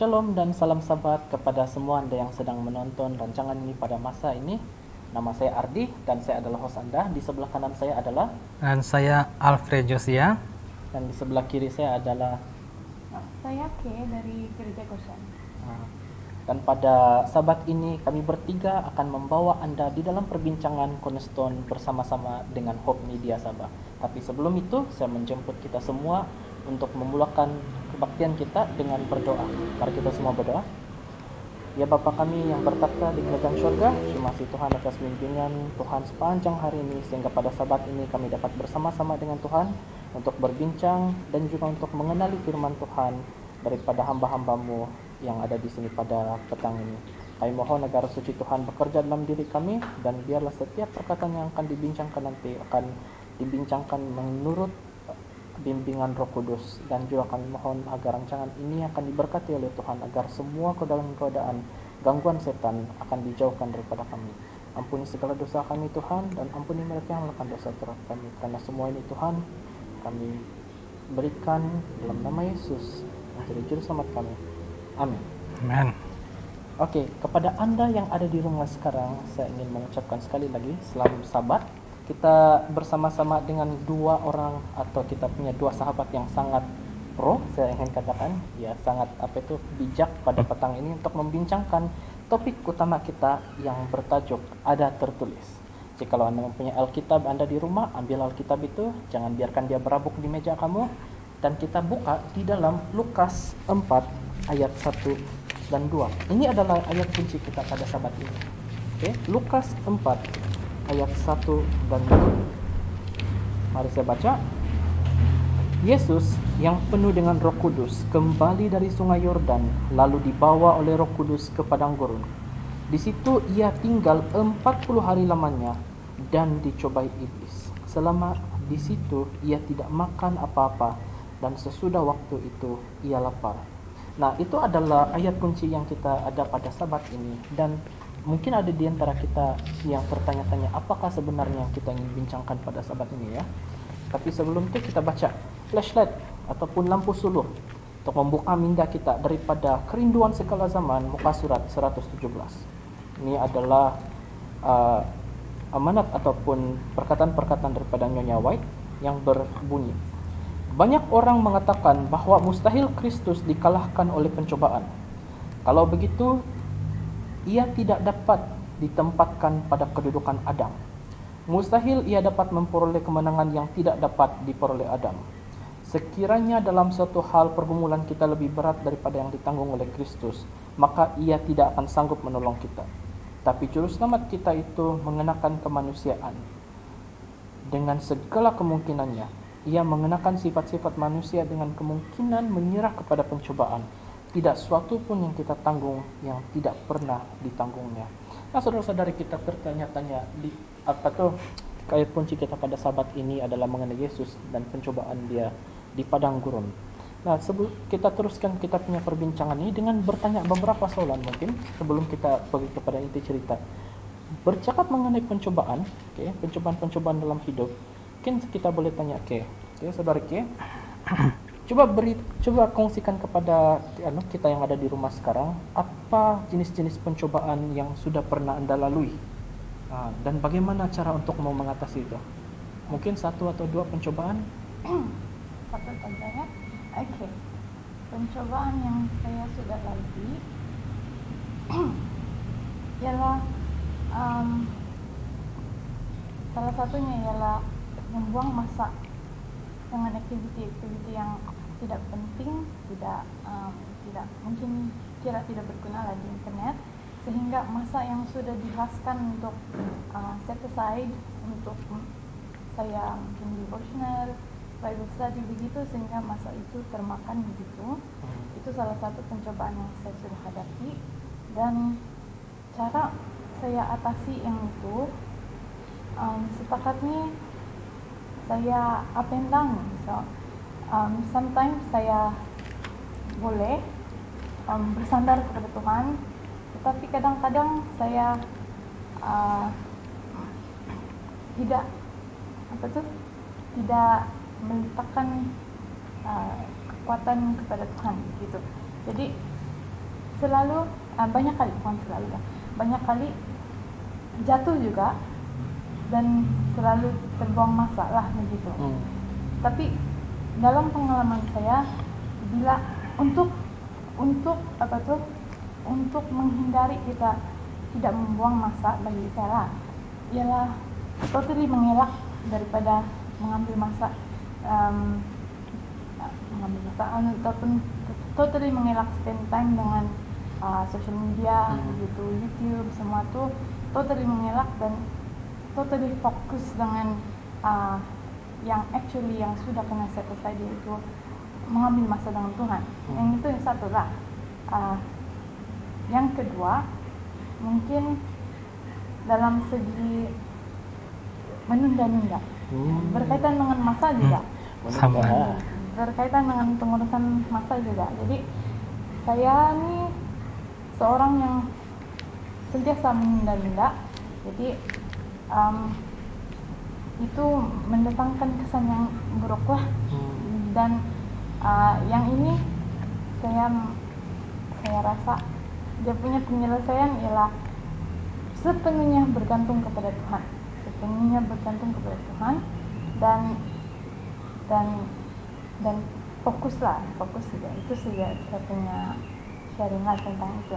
Shalom dan salam sahabat kepada semua Anda yang sedang menonton rancangan ini pada masa ini. Nama saya Ardi dan saya adalah host Anda. Di sebelah kanan saya adalah Dan saya Alfred Josia. dan di sebelah kiri saya adalah Saya Kay dari Gereja Goshen. dan pada sahabat ini kami bertiga akan membawa Anda di dalam perbincangan Cornerstone bersama-sama dengan Hope Media sahabat. Tapi sebelum itu saya menjemput kita semua untuk memulakan kebaktian kita dengan berdoa. Mari kita semua berdoa. Ya Bapa kami yang bertata di kerajaan surga, terima kasih Tuhan atas bimbingan Tuhan sepanjang hari ini sehingga pada sabat ini kami dapat bersama-sama dengan Tuhan untuk berbincang dan juga untuk mengenali firman Tuhan daripada hamba-hambamu yang ada di sini pada petang ini. Kami mohon agar suci Tuhan bekerja dalam diri kami dan biarlah setiap perkataan yang akan dibincangkan nanti akan dibincangkan menurut bimbingan Roh Kudus, dan juga kami mohon agar rancangan ini akan diberkati oleh Tuhan agar semua godaan-godaan gangguan setan akan dijauhkan daripada kami. Ampuni segala dosa kami Tuhan, dan ampuni mereka yang melakukan dosa terhadap kami, karena semua ini Tuhan kami berikan dalam nama Yesus yang jadi juru selamat kami. Amin. Amin. Oke, kepada Anda yang ada di rumah sekarang, saya ingin mengucapkan sekali lagi selamat sabat. Kita bersama-sama dengan dua orang atau kita punya dua sahabat yang sangat pro, saya ingin katakan, ya sangat bijak pada petang ini untuk membincangkan topik utama kita yang bertajuk Ada Tertulis. Jikalau Anda mempunyai Alkitab Anda di rumah, ambil Alkitab itu, jangan biarkan dia berabuk di meja kamu, dan kita buka di dalam Lukas 4 ayat 1 dan 2. Ini adalah ayat kunci kita pada sabat ini. Oke, Lukas 4 ayat 1 dan 2. Mari saya baca. Yesus yang penuh dengan Roh Kudus kembali dari sungai Yordan, lalu dibawa oleh Roh Kudus ke padang gurun. Di situ ia tinggal 40 hari lamanya dan dicobai iblis. Selama di situ ia tidak makan apa-apa, dan sesudah waktu itu ia lapar. Nah, itu adalah ayat kunci yang kita ada pada sabat ini, dan mungkin ada di antara kita yang bertanya-tanya apakah sebenarnya yang kita ingin bincangkan pada sabat ini ya. Tapi sebelum itu kita baca flashlight ataupun lampu suluh untuk membuka minda kita daripada kerinduan segala zaman, muka surat 117. Ini adalah amanat ataupun perkataan-perkataan daripada Nyonya White yang berbunyi, banyak orang mengatakan bahwa mustahil Kristus dikalahkan oleh pencobaan. Kalau begitu, ia tidak dapat ditempatkan pada kedudukan Adam. Mustahil ia dapat memperoleh kemenangan yang tidak dapat diperoleh Adam. Sekiranya dalam suatu hal pergumulan kita lebih berat daripada yang ditanggung oleh Kristus, maka ia tidak akan sanggup menolong kita. Tapi juru selamat kita itu mengenakan kemanusiaan. Dengan segala kemungkinannya, ia mengenakan sifat-sifat manusia dengan kemungkinan menyerah kepada pencobaan. Tidak suatu pun yang kita tanggung yang tidak pernah ditanggungnya. Nah, saudara-saudari, kita bertanya-tanya di apa tuh ayat kunci kita pada sabat ini adalah mengenai Yesus dan pencobaan dia di padang gurun. Nah, sebelum kita teruskan kita punya perbincangan ini dengan bertanya beberapa soalan mungkin sebelum kita pergi kepada inti cerita. Bercakap mengenai pencobaan, pencobaan-pencobaan dalam hidup, mungkin kita boleh tanya saudari Coba kongsikan kepada kita yang ada di rumah sekarang, apa jenis-jenis pencobaan yang sudah pernah Anda lalui, dan bagaimana cara untuk mau mengatasi itu? Mungkin satu atau dua pencobaan. Satu saja ya. Oke. Pencobaan yang saya sudah lalui ialah salah satunya ialah membuang masa dengan aktiviti-aktiviti yang tidak penting, tidak mungkin tidak berguna lagi internet, sehingga masa yang sudah dihaskan untuk set aside untuk saya mungkin devotional, Bible study begitu, sehingga masa itu termakan begitu. Itu salah satu pencobaan yang saya sudah hadapi, dan cara saya atasi yang itu sepakatnya saya up and down. So sometimes saya boleh bersandar kepada Tuhan, tetapi kadang-kadang saya tidak meletakkan kekuatan kepada Tuhan gitu. Jadi selalu banyak kali, bukan selalu ya, banyak kali jatuh juga dan selalu terbuang masa lah begitu. Tapi dalam pengalaman saya, bila untuk untuk menghindari kita tidak membuang masa, bagi saya lah, ialah totally mengelak daripada mengambil masa ataupun totally mengelak spend time dengan social media, gitu, YouTube, semua tuh totally mengelak dan totally fokus dengan yang actually yang sudah kena set aside, yaitu mengambil masa dengan Tuhan. Yang itu yang satu lah. Yang kedua, mungkin dalam segi menunda-nunda, berkaitan dengan masa juga. Sama. Berkaitan dengan pengurusan masa juga. Jadi saya nih seorang yang sentiasa menunda-nunda. Jadi itu mendatangkan kesan yang buruk lah. Dan yang ini saya rasa dia punya penyelesaian ialah sepenuhnya bergantung kepada Tuhan, dan fokus saja. Itu saja saya punya sharing lah tentang itu.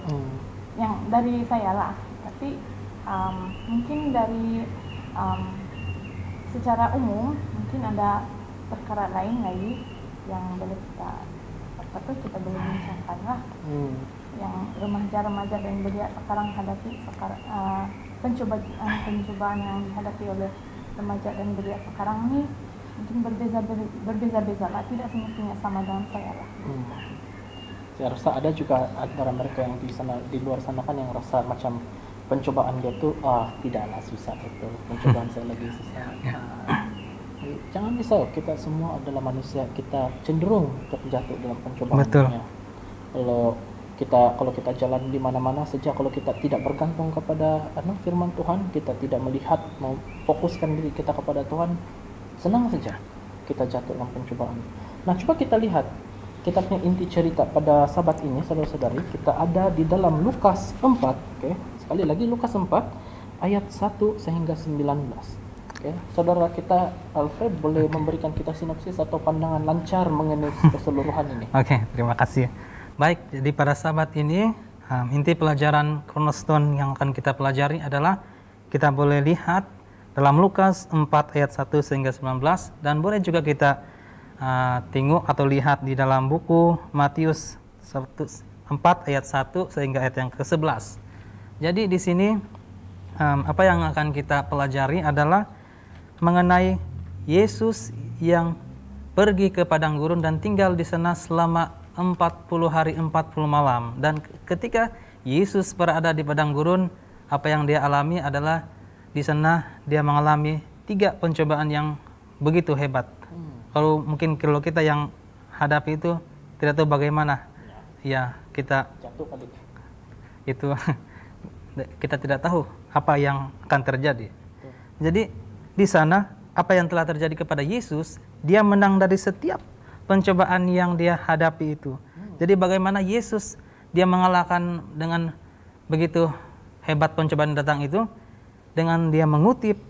Yang dari saya lah. Tapi mungkin dari secara umum mungkin ada perkara lain lagi yang boleh kita boleh bincangkan lah. Yang remaja dan belia sekarang hadapi pencobaan yang dihadapi oleh remaja dan belia sekarang ini mungkin berbeza-beza lah, tidak semestinya sama dengan saya lah. Saya rasa ada juga antara mereka yang di luar sana kan yang rasa macam pencobaan dia tuh tidaklah susah itu, pencobaan saya lagi susah. Jangan risau, kita semua adalah manusia, kita cenderung terjatuh dalam pencobaan. Betul. Kalau kita jalan di mana-mana saja, kalau kita tidak bergantung kepada firman Tuhan, kita tidak melihat, memfokuskan diri kita kepada Tuhan, senang saja kita jatuh dalam pencobaan. Nah, coba kita lihat, kita punya inti cerita pada sahabat ini, saudara-saudari, kita ada di dalam Lukas 4, sekali lagi Lukas 4 ayat 1 sehingga 19. Saudara kita Alfred boleh memberikan kita sinopsis atau pandangan lancar mengenai keseluruhan ini. Terima kasih. Baik, jadi pada sahabat ini inti pelajaran cornerstone yang akan kita pelajari adalah kita boleh lihat dalam Lukas 4 ayat 1 sehingga 19, dan boleh juga kita tengok atau lihat di dalam buku Matius 4 ayat 1 sehingga ayat yang ke-11. Jadi di sini apa yang akan kita pelajari adalah mengenai Yesus yang pergi ke padang gurun dan tinggal di sana selama 40 hari 40 malam. Dan ketika Yesus berada di padang gurun, apa yang dia alami adalah di sana dia mengalami 3 pencobaan yang begitu hebat. Kalau kita yang hadapi itu tidak tahu bagaimana. Ya, kita jatuh kali. Itu kita tidak tahu apa yang akan terjadi. Jadi di sana apa yang telah terjadi kepada Yesus, dia menang dari setiap pencobaan yang dia hadapi itu. Jadi bagaimana Yesus dia mengalahkan dengan begitu hebat pencobaan datang itu, dengan dia mengutip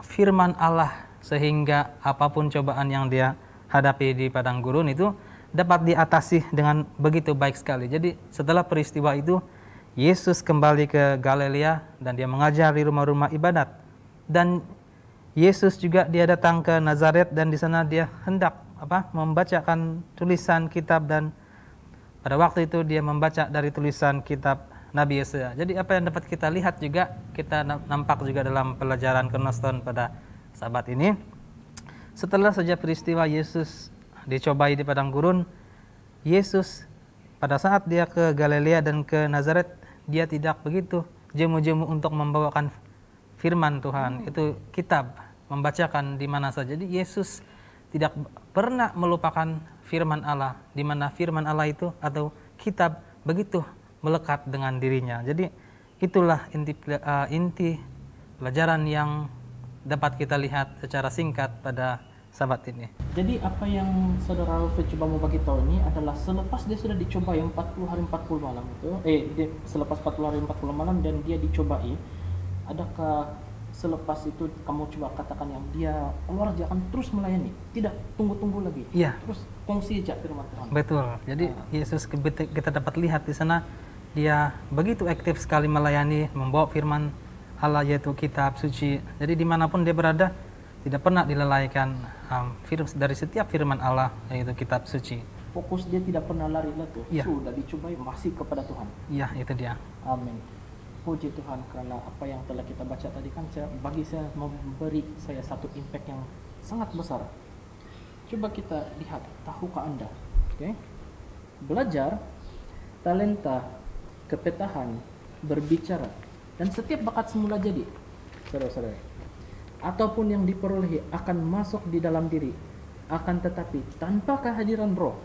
firman Allah, sehingga apapun cobaan yang dia hadapi di padang gurun itu dapat diatasi dengan begitu baik sekali. Jadi setelah peristiwa itu Yesus kembali ke Galilea dan dia mengajar di rumah-rumah ibadat. Dan Yesus juga dia datang ke Nazaret dan di sana dia hendak membacakan tulisan kitab, dan pada waktu itu dia membaca dari tulisan kitab Nabi Yesaya. Jadi apa yang dapat kita lihat juga, kita nampak juga dalam pelajaran cornerstone pada sahabat ini. Setelah saja peristiwa Yesus dicobai di padang gurun, Yesus pada saat dia ke Galilea dan ke Nazaret, dia tidak begitu jemu-jemu untuk membawakan firman Tuhan, itu kitab, membacakan di mana saja. Jadi Yesus tidak pernah melupakan firman Allah, di mana firman Allah itu atau kitab begitu melekat dengan dirinya. Jadi itulah inti pelajaran yang dapat kita lihat secara singkat pada sahabat ini. Jadi apa yang saudara Alfred coba mau bagi tahu ini adalah selepas dia sudah dicoba yang 40 hari 40 malam itu, selepas 40 hari 40 malam dan dia dicobai, adakah selepas itu kamu coba katakan yang dia keluar, dia akan terus melayani, tidak tunggu-tunggu lagi, Iya. terus kongsi aja firman Tuhan. Betul. Jadi Yesus kita dapat lihat di sana dia begitu aktif sekali melayani, membawa firman Allah yaitu kitab suci. Jadi dimanapun dia berada tidak pernah dilalaikan dari setiap firman Allah yaitu kitab suci. Fokus dia tidak pernah lari tuh. Iya. Sudah dicobai masih kepada Tuhan. Iya, itu dia. Amin. Puji Tuhan karena apa yang telah kita baca tadi kan bagi saya memberi saya satu impact yang sangat besar. Coba kita lihat, tahukah Anda? Oke. Belajar, talenta, kepetahan, berbicara, dan setiap bakat semula jadi, saudara-saudara, ataupun yang diperolehi akan masuk di dalam diri, akan tetapi tanpa kehadiran Roh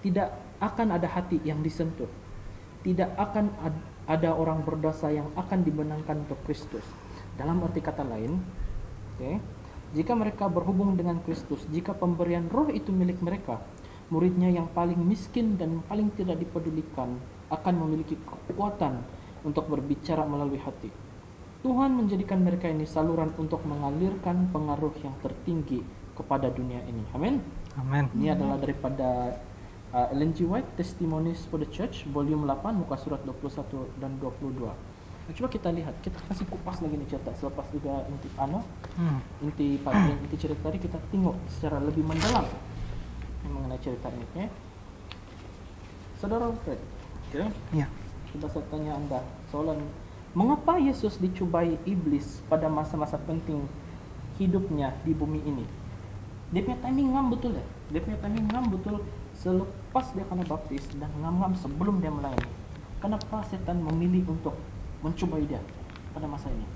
tidak akan ada hati yang disentuh, tidak akan ada orang berdosa yang akan dibenangkan untuk Kristus. Dalam arti kata lain, jika mereka berhubung dengan Kristus, jika pemberian Roh itu milik mereka, muridnya yang paling miskin dan paling tidak dipedulikan akan memiliki kekuatan untuk berbicara melalui hati. Tuhan menjadikan mereka ini saluran untuk mengalirkan pengaruh yang tertinggi kepada dunia ini. Amin. Amin. Ini adalah daripada Ellen G. White, Testimonies for the Church, volume 8, muka surat 21 dan 22. Nah, coba kita lihat, kita kasih kupas lagi nih cerita selepas juga inti cerita tadi kita tengok secara lebih mendalam mengenai cerita ini. Okay? Saudara Fred, Iya. coba saya tanya Anda soalan, mengapa Yesus dicobai iblis pada masa-masa penting hidupnya di bumi ini? Dia punya timing ngam betul ya? Dia punya timing ngam betul selepas dia kena baptis dan ngam-ngam sebelum dia melayani. Kenapa setan memilih untuk mencobai dia pada masa ini?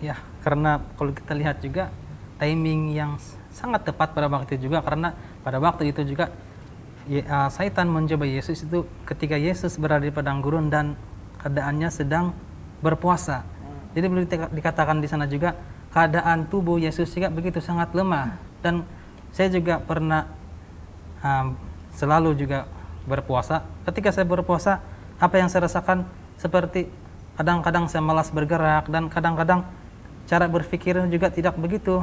Ya, karena kalau kita lihat juga timing yang sangat tepat pada waktu itu juga, karena pada waktu itu juga Satan mencoba Yesus itu ketika Yesus berada di padang gurun dan keadaannya sedang berpuasa. Jadi boleh dikatakan di sana juga keadaan tubuh Yesus juga begitu sangat lemah. Dan saya juga pernah selalu juga berpuasa. Ketika saya berpuasa, apa yang saya rasakan seperti kadang-kadang saya malas bergerak dan kadang-kadang cara berpikir juga tidak begitu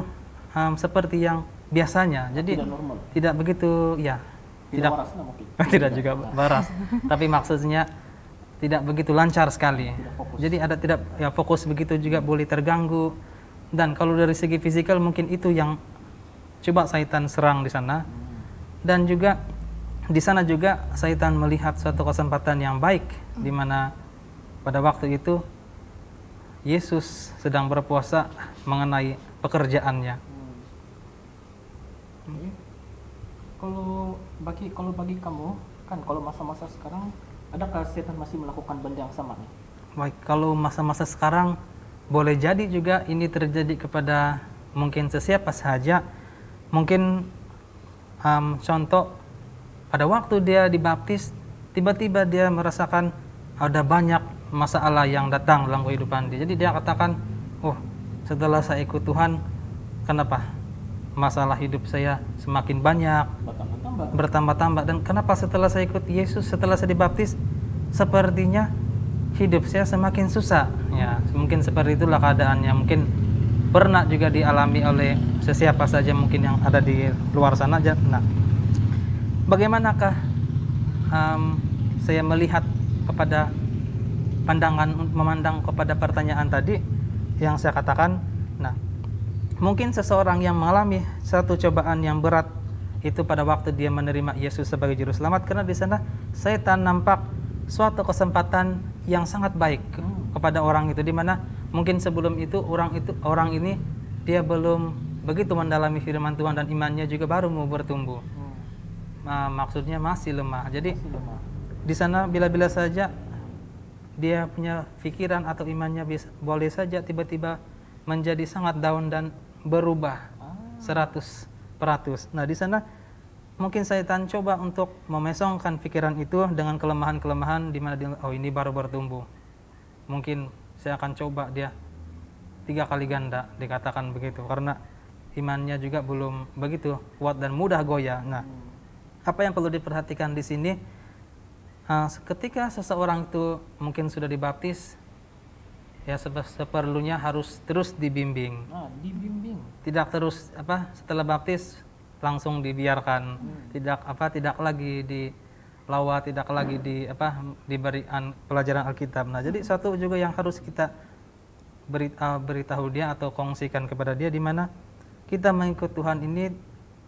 seperti yang biasanya. Jadi Tidak normal. tidak begitu, ya. Tidak waras mungkin. Tidak juga waras. Tapi maksudnya tidak begitu lancar sekali. Tidak fokus. Jadi ada tidak ya fokus begitu juga boleh terganggu. Dan kalau dari segi fisikal mungkin itu yang coba Satan serang di sana. Dan juga di sana juga Satan melihat suatu kesempatan yang baik di mana pada waktu itu Yesus sedang berpuasa mengenai pekerjaannya. Okay. Kalau bagi kamu kan kalau masa-masa sekarang adakah setan masih melakukan benda yang sama nih? Baik, kalau masa-masa sekarang boleh jadi juga ini terjadi kepada mungkin sesiapa saja. Mungkin contoh pada waktu dia dibaptis, tiba-tiba dia merasakan ada banyak masalah yang datang dalam kehidupan dia. Jadi dia katakan, oh setelah saya ikut Tuhan, kenapa masalah hidup saya semakin banyak, bertambah-tambah. Dan kenapa setelah saya ikut Yesus, setelah saya dibaptis, sepertinya hidup saya semakin susah. Ya, mungkin seperti itulah keadaannya. Mungkin pernah juga dialami oleh sesiapa saja mungkin yang ada di luar sana. Nah, bagaimanakah saya melihat kepada memandang kepada pertanyaan tadi yang saya katakan. Nah, mungkin seseorang yang mengalami satu cobaan yang berat itu pada waktu dia menerima Yesus sebagai juru selamat, karena di sana setan nampak suatu kesempatan yang sangat baik kepada orang itu, di mana mungkin sebelum itu orang ini dia belum begitu mendalami firman Tuhan dan imannya juga baru mau bertumbuh. Maksudnya masih lemah. Jadi di sana bila-bila saja dia punya pikiran atau imannya boleh saja tiba-tiba menjadi sangat down dan berubah 100%. Nah, di sana mungkin setan coba untuk memesongkan pikiran itu dengan kelemahan-kelemahan di mana ini baru bertumbuh. Mungkin saya akan coba dia 3 kali ganda, dikatakan begitu, karena imannya juga belum begitu kuat dan mudah goyah. Nah, apa yang perlu diperhatikan di sini, ketika seseorang itu mungkin sudah dibaptis, ya seperlunya harus terus dibimbing. Dibimbing. Tidak terus setelah baptis langsung dibiarkan, tidak lagi dilawat, tidak lagi diberikan pelajaran Alkitab. Nah, jadi satu juga yang harus kita beritahu dia atau kongsikan kepada dia, di mana kita mengikut Tuhan ini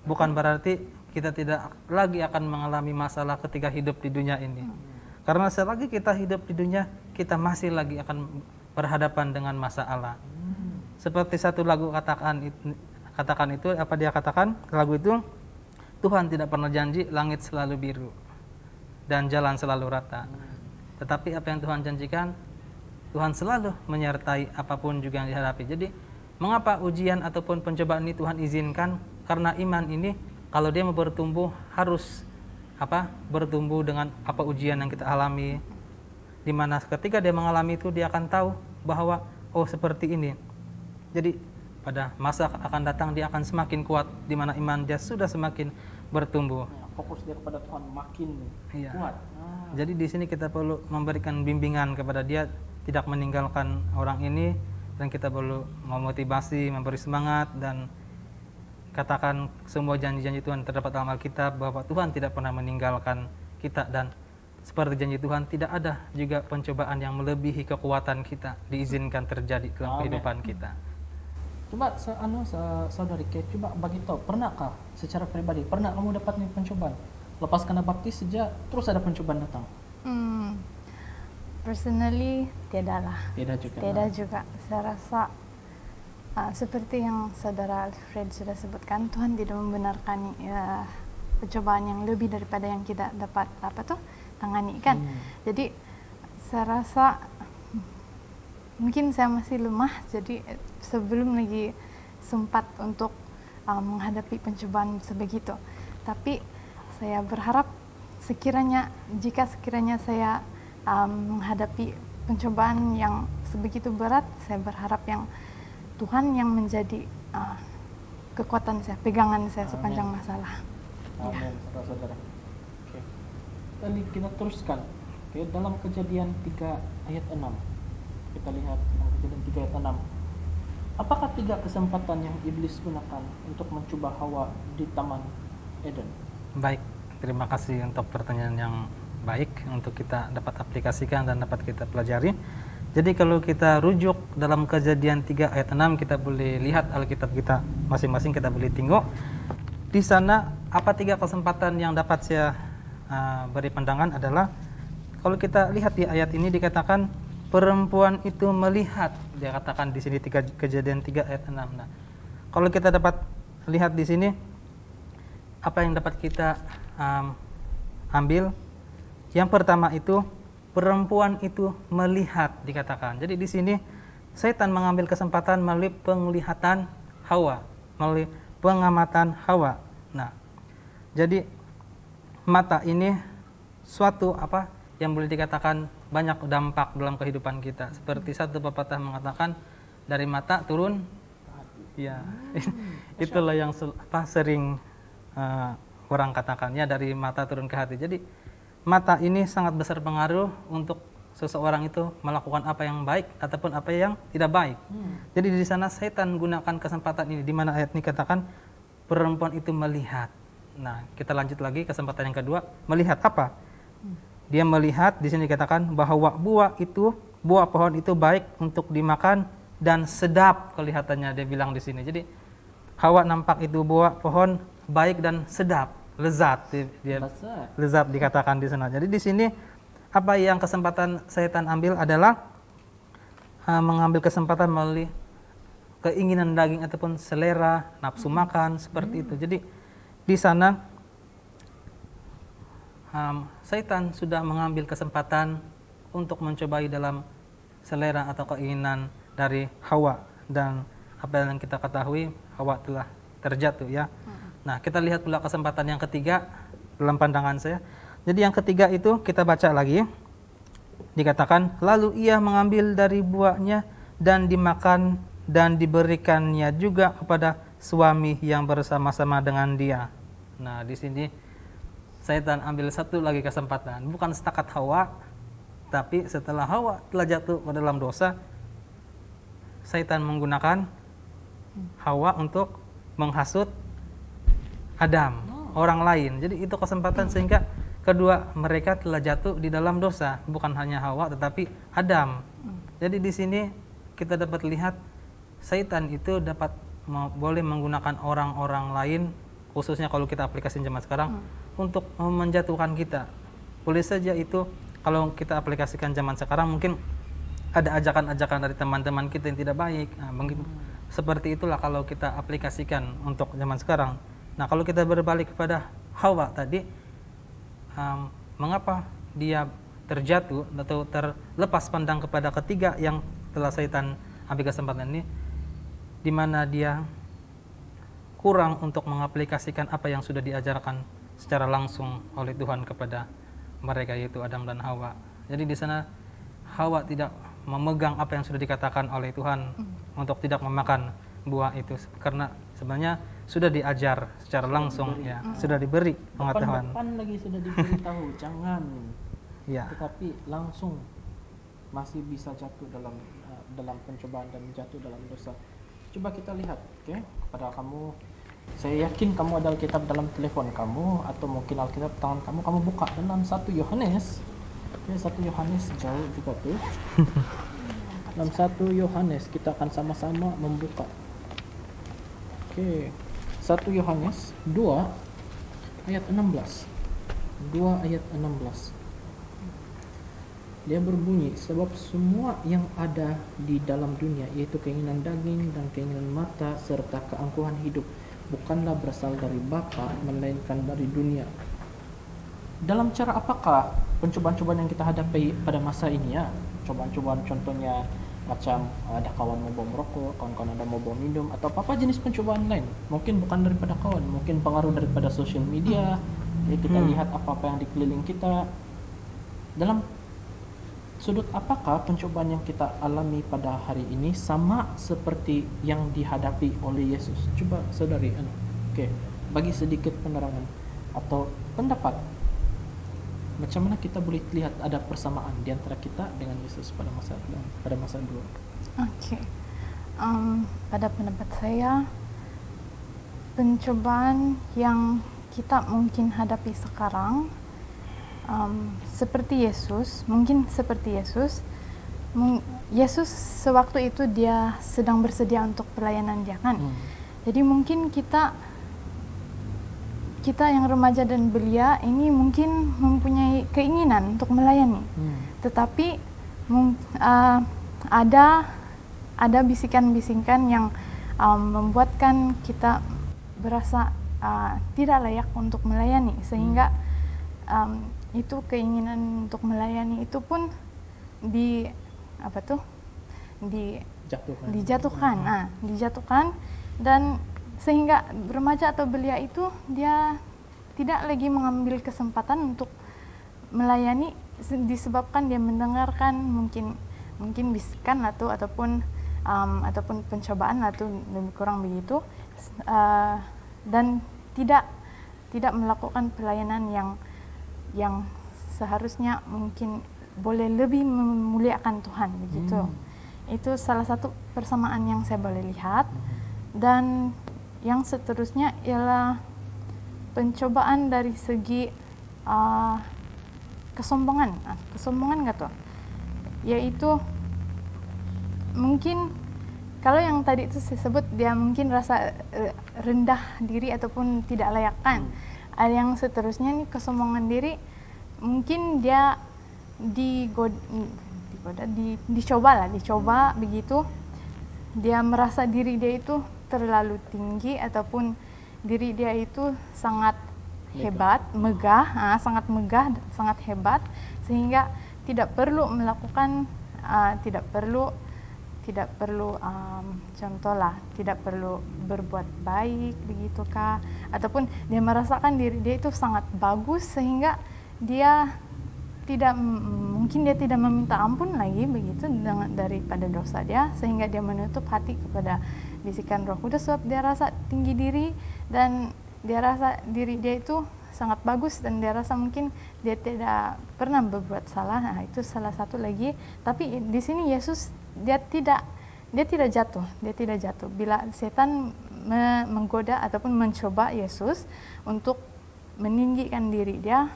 bukan berarti kita tidak lagi akan mengalami masalah ketika hidup di dunia ini. Karena selagi kita hidup di dunia, kita masih lagi akan berhadapan dengan masalah. Seperti satu lagu katakan itu, apa dia katakan? Lagu itu, Tuhan tidak pernah janji langit selalu biru dan jalan selalu rata. Tetapi apa yang Tuhan janjikan, Tuhan selalu menyertai apapun juga yang dihadapi. Jadi, mengapa ujian ataupun pencobaan ini Tuhan izinkan? Karena iman ini, kalau dia mau bertumbuh, harus bertumbuh dengan apa ujian yang kita alami. Dimana ketika dia mengalami itu, dia akan tahu bahwa, oh seperti ini. Jadi, pada masa akan datang, dia akan semakin kuat, di mana iman dia sudah semakin bertumbuh. Fokus dia kepada Tuhan makin kuat. Jadi di sini kita perlu memberikan bimbingan kepada dia, tidak meninggalkan orang ini, dan kita perlu memotivasi, memberi semangat, dan katakan semua janji-janji Tuhan terdapat dalam Alkitab, bahwa Tuhan tidak pernah meninggalkan kita, dan seperti janji Tuhan, tidak ada juga pencobaan yang melebihi kekuatan kita diizinkan terjadi dalam kehidupan kita. Coba saudari Kate, coba bagi tahu, pernahkah secara pribadi kamu dapat pencobaan lepas kena baptis saja terus ada pencobaan datang? Personally tidak juga. Saya rasa seperti yang saudara Alfred sudah sebutkan, Tuhan tidak membenarkan pencobaan yang lebih daripada yang kita dapat tangani kan. Jadi saya rasa mungkin saya masih lemah, jadi sebelum lagi sempat untuk menghadapi pencobaan sebegitu. Tapi saya berharap jika sekiranya saya menghadapi pencobaan yang sebegitu berat, saya berharap yang Tuhan yang menjadi kekuatan saya, pegangan saya sepanjang masalah. Amin, saudara-saudara. Oke. Tadi kita teruskan. Oke, dalam Kejadian 3 ayat 6. Kita lihat dalam Kejadian 3 ayat 6. Apakah 3 kesempatan yang iblis gunakan untuk mencoba Hawa di Taman Eden? Baik, terima kasih untuk pertanyaan yang baik untuk kita dapat aplikasikan dan dapat kita pelajari. Jadi kalau kita rujuk dalam Kejadian 3 ayat 6, kita boleh lihat Alkitab kita masing-masing, kita boleh tengok. Di sana apa 3 kesempatan yang dapat saya beri pandangan adalah, kalau kita lihat di ayat ini dikatakan perempuan itu melihat, dia katakan di sini Kejadian 3 ayat 6. Nah, kalau kita dapat lihat di sini, apa yang dapat kita ambil? Yang pertama itu perempuan itu melihat, dikatakan. Jadi di sini setan mengambil kesempatan melalui penglihatan Hawa, melalui pengamatan Hawa. Nah, jadi mata ini suatu yang boleh dikatakan banyak dampak dalam kehidupan kita. Seperti satu pepatah mengatakan, dari mata turun ya. Itulah yang sering orang katakan, ya, dari mata turun ke hati. Jadi mata ini sangat besar pengaruh untuk seseorang itu melakukan apa yang baik ataupun apa yang tidak baik. Jadi di sana setan gunakan kesempatan ini, di mana ayat ini katakan perempuan itu melihat. Nah, kita lanjut lagi kesempatan yang kedua, melihat apa? Dia melihat, di sini dikatakan bahwa buah pohon itu baik untuk dimakan dan sedap kelihatannya, dia bilang di sini. Jadi Hawa nampak itu buah pohon baik dan sedap. Lezat, lezat dikatakan di sana. Jadi di sini apa yang kesempatan setan ambil adalah mengambil kesempatan melalui keinginan daging ataupun selera, nafsu makan, seperti itu. Jadi di sana setan sudah mengambil kesempatan untuk mencobai dalam selera atau keinginan dari Hawa, dan apa yang kita ketahui, Hawa telah terjatuh, ya. Nah, kita lihat pula kesempatan yang ketiga dalam pandangan saya. Jadi yang ketiga itu kita baca lagi. Dikatakan, lalu ia mengambil dari buahnya dan dimakan dan diberikannya juga kepada suami yang bersama-sama dengan dia. Nah, di sini Satan ambil satu lagi kesempatan, bukan setakat Hawa, tapi setelah Hawa telah jatuh ke dalam dosa, Satan menggunakan Hawa untuk menghasut Adam, orang lain. Jadi itu kesempatan sehingga kedua mereka telah jatuh di dalam dosa, bukan hanya Hawa tetapi Adam. Jadi di sini kita dapat lihat Satan itu boleh menggunakan orang-orang lain, khususnya kalau kita aplikasikan zaman sekarang, untuk menjatuhkan kita. Boleh saja itu kalau kita aplikasikan zaman sekarang mungkin ada ajakan-ajakan dari teman-teman kita yang tidak baik. Nah, mungkin seperti itulah kalau kita aplikasikan untuk zaman sekarang. Nah, kalau kita berbalik kepada Hawa tadi, mengapa dia terjatuh atau terlepas pandang kepada ketiga yang telah Satan ambil kesempatan ini, di mana dia kurang untuk mengaplikasikan apa yang sudah diajarkan secara langsung oleh Tuhan kepada mereka, yaitu Adam dan Hawa. Jadi di sana Hawa tidak memegang apa yang sudah dikatakan oleh Tuhan untuk tidak memakan buah itu, karena sebenarnya sudah diajar secara langsung, sudah diberi pengetahuan. Depan lagi sudah diberitahu jangan, tetapi langsung masih bisa jatuh dalam pencobaan dan jatuh dalam dosa. Coba kita lihat, kepada kamu, saya yakin kamu ada Alkitab dalam telepon kamu atau mungkin Alkitab tangan kamu buka dalam 1 Yohanes. 1 Yohanes jauh juga tuh. Dalam 1 Yohanes kita akan sama-sama membuka. 1 Yohanes 2 ayat 16. 2 ayat 16. Dia berbunyi, sebab semua yang ada di dalam dunia, yaitu keinginan daging dan keinginan mata serta keangkuhan hidup, bukanlah berasal dari Bapa, melainkan dari dunia. Dalam cara apakah pencobaan-cobaan yang kita hadapi pada masa ini ya? Cobaan-cobaan contohnya macam ada kawan mau bawa merokok, kawan-kawan ada mau bawa minum, atau apa jenis pencobaan lain. Mungkin bukan daripada kawan, mungkin pengaruh daripada sosial media. Jadi kita lihat apa-apa yang dikeliling kita. Dalam sudut apakah pencobaan yang kita alami pada hari ini sama seperti yang dihadapi oleh Yesus? Coba saudari, bagi sedikit penerangan atau pendapat. Macam mana kita boleh lihat ada persamaan di antara kita dengan Yesus pada masa dulu? Pada pendapat saya, pencobaan yang kita mungkin hadapi sekarang seperti Yesus, Yesus sewaktu itu dia sedang bersedia untuk pelayanan dia kan. Jadi mungkin kita yang remaja dan belia ini mungkin mempunyai keinginan untuk melayani, tetapi ada bisikan-bisikan yang membuatkan kita berasa tidak layak untuk melayani, sehingga itu keinginan untuk melayani itu pun dijatuhkan, dan sehingga remaja atau belia itu dia tidak lagi mengambil kesempatan untuk melayani disebabkan dia mendengarkan mungkin bisikan ataupun pencobaan atau lebih kurang begitu, dan tidak melakukan pelayanan yang seharusnya mungkin boleh lebih memuliakan Tuhan begitu. Itu salah satu persamaan yang saya boleh lihat. Dan yang seterusnya ialah pencobaan dari segi kesombongan nggak tuh? Yaitu mungkin kalau yang tadi itu saya sebut dia mungkin rasa rendah diri ataupun tidak layak kan. Ada yang seterusnya nih kesombongan diri, mungkin dia dicoba begitu. Dia merasa diri dia itu terlalu tinggi ataupun diri dia itu sangat hebat, sangat megah, sangat hebat, sehingga tidak perlu melakukan tidak perlu tidak perlu berbuat baik begitu kah, ataupun dia merasakan diri dia itu sangat bagus sehingga dia mungkin dia tidak meminta ampun lagi begitu daripada dosa dia, sehingga dia menutup hati kepada bisikan Roh Kudus, sebab dia rasa tinggi diri dan dia rasa diri dia itu sangat bagus dan dia rasa mungkin dia tidak pernah berbuat salah. Nah, itu salah satu lagi. Tapi di sini Yesus dia tidak jatuh bila setan menggoda ataupun mencoba Yesus untuk meninggikan diri dia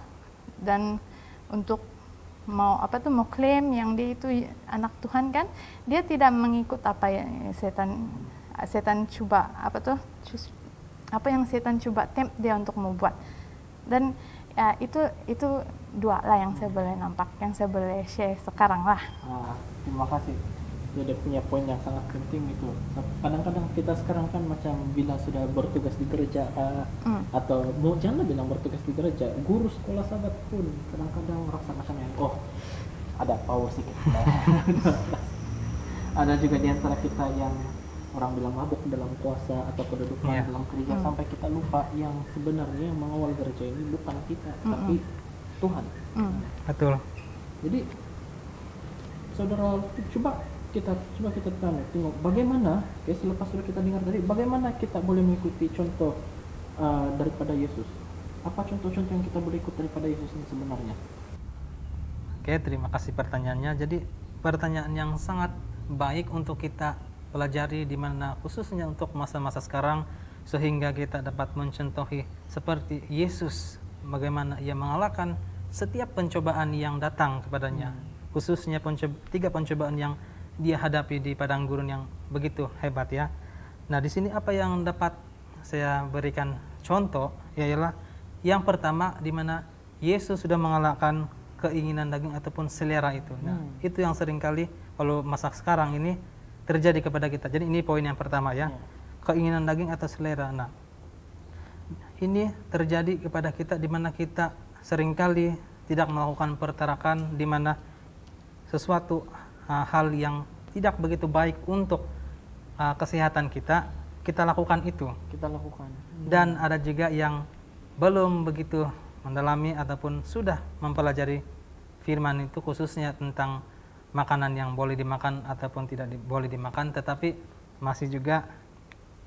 dan untuk mau klaim yang dia itu anak Tuhan kan. Dia tidak mengikut apa yang setan coba apa yang setan coba tempt dia untuk membuat. Dan ya, itu dua lah yang saya boleh nampak, yang saya boleh share sekarang lah. Terima kasih. Itu ada punya poin yang sangat penting itu. Kadang-kadang kita sekarang kan macam bila sudah bertugas di gereja atau janganlah bilang bertugas di gereja, guru sekolah sahabat pun kadang-kadang merasa macam yang ada power sedikit. Ada juga di antara kita yang orang bilang mabuk dalam puasa atau kedudukan dalam gereja, sampai kita lupa yang sebenarnya yang mengawal gereja ini bukan kita tapi Tuhan. Betul. Jadi saudara, coba kita tengok bagaimana selepas sudah kita dengar tadi, bagaimana kita boleh mengikuti contoh daripada Yesus. Apa contoh-contoh yang kita boleh ikut daripada Yesus ini sebenarnya? Oke, terima kasih pertanyaannya. Jadi pertanyaan yang sangat baik untuk kita pelajari, di mana khususnya untuk masa-masa sekarang, sehingga kita dapat mencontohi seperti Yesus, bagaimana ia mengalahkan setiap pencobaan yang datang kepadanya, khususnya 3 pencobaan yang dia hadapi di padang gurun yang begitu hebat ya. Nah, di sini apa yang dapat saya berikan contoh ialah yang pertama, di mana Yesus sudah mengalahkan keinginan daging ataupun selera itu. Nah, itu yang seringkali kalau masa sekarang ini terjadi kepada kita. Jadi ini poin yang pertama ya. Keinginan daging atau selera. Nah, ini terjadi kepada kita di mana kita seringkali tidak melakukan pertarakan, di mana sesuatu hal yang tidak begitu baik untuk kesehatan kita lakukan itu. Dan ada juga yang belum begitu mendalami ataupun sudah mempelajari firman itu, khususnya tentang makanan yang boleh dimakan ataupun tidak boleh dimakan, tetapi masih juga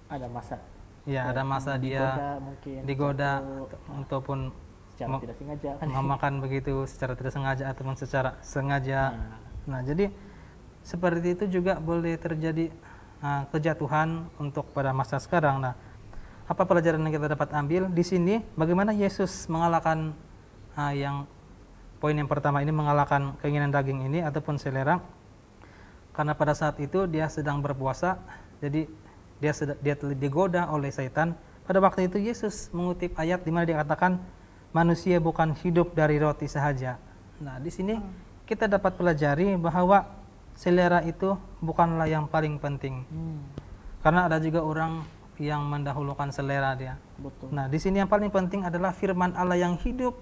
ada masa. Ya, ada masa dia digoda ataupun secara tidak sengaja memakan begitu secara tidak sengaja ataupun secara sengaja. Nah, jadi seperti itu juga boleh terjadi kejatuhan untuk pada masa sekarang. Nah, apa pelajaran yang kita dapat ambil di sini? Bagaimana Yesus mengalahkan yang poin yang pertama ini, mengalahkan keinginan daging ini ataupun selera. Karena pada saat itu dia sedang berpuasa, jadi dia digoda oleh setan. Pada waktu itu Yesus mengutip ayat di mana dia katakan, manusia bukan hidup dari roti sahaja. Nah, di sini kita dapat pelajari bahwa selera itu bukanlah yang paling penting. Karena ada juga orang yang mendahulukan selera dia. Betul. Nah, di sini yang paling penting adalah firman Allah yang hidup,